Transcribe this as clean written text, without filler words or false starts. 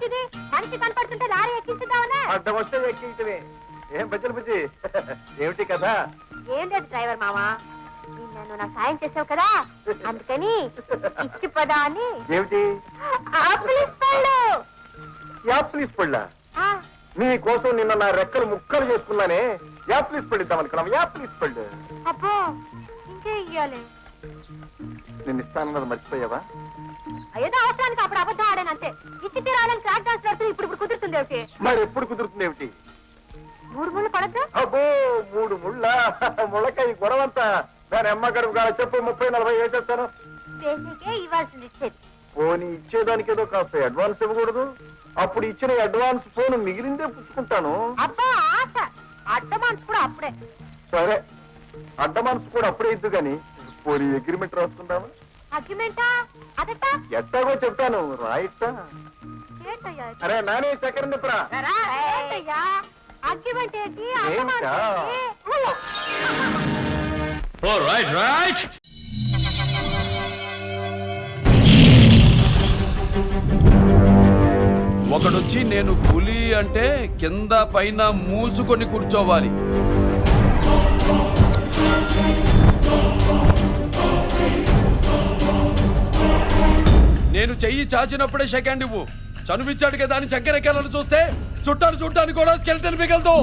ఏమిటిది మనిషి కనపడుతుంటే లారీ ఎక్కించుదామనా? అడ్డం వస్తే ఎక్కించవే. ఏం బజ్జలు బుజ్జి, ఏమిటి కదా? ఏం లేదు డ్రైవర్ మామా, నన్ను నాకు సాయం చేసావు కదా, అందుకని ఇచ్చిపోదా అని. ఏమిటి? ఆపిల్ పళ్ళు. యాప్లీస్ పళ్ళా? నీ కోసం నిన్న నా రెక్కలు ముక్కలు చేసుకున్నానే. యాప్లీస్ పళ్ళు ఇద్దాం అనుకున్నాం. యాప్లీస్ పళ్ళు. అబ్బో, ఇంకే ఇయ్యాలి. నేను ఇస్తానన్నది మర్చిపోయావా? ఏదో అవసరానికి అప్పుడు అబద్ధం ఆడానంతే. ఇచ్చి తీరాలని క్రాక్ డాన్స్ పెడుతూ ఇప్పుడు కుదురుతుంది ఏమిటి? మరి ఎప్పుడు కుదురుతుంది ఏమిటి? 3 ముళ్ళు పడద్దు. అబ్బో 3 ముళ్ళ ముళ్ళకాయ గొడవంతా. దాని అమ్మ గడుపు కాడ చెప్పు 30-40 వేసేస్తాను. బేసికే ఇవ్వాల్సింది ఇచ్చేది. పోనీ ఇచ్చేదానికి ఏదో కాస్త అడ్వాన్స్ ఇవ్వకూడదు? అప్పుడు ఇచ్చిన అడ్వాన్స్ ఫోన్ మిగిలిందే పుచ్చుకుంటాను. అబ్బా ఆశ, అడ్డమాన్స్ కూడా అప్పుడే. సరే, అడ్వాన్స్ కూడా అప్పుడే ఇద్దు గాని పోనీ అగ్రిమెంట్ రాసుకుందామా? అగ్రిమెంటా? అదట ఎట్టాగో చెప్తాను, రాయిస్తా. ఏంటయ్యా? అరే నానే సెకండ్ నిప్పురా. ఏంటయ్యా అగ్రిమెంట్ ఏంటి? ఏంటా? రైట్ ఒకడొచ్చి నేను పులి అంటే కింద పైన మూసుకొని కూర్చోవాలి. నేను చెయ్యి చాచినప్పుడే సెకండ్ ఇవ్వు. చనువిచ్చాడు కదా అని చక్కెరెక్కాలను చూస్తే చుట్టాను చూడటానికి కూడా స్కెల్టన్ మిగలదు.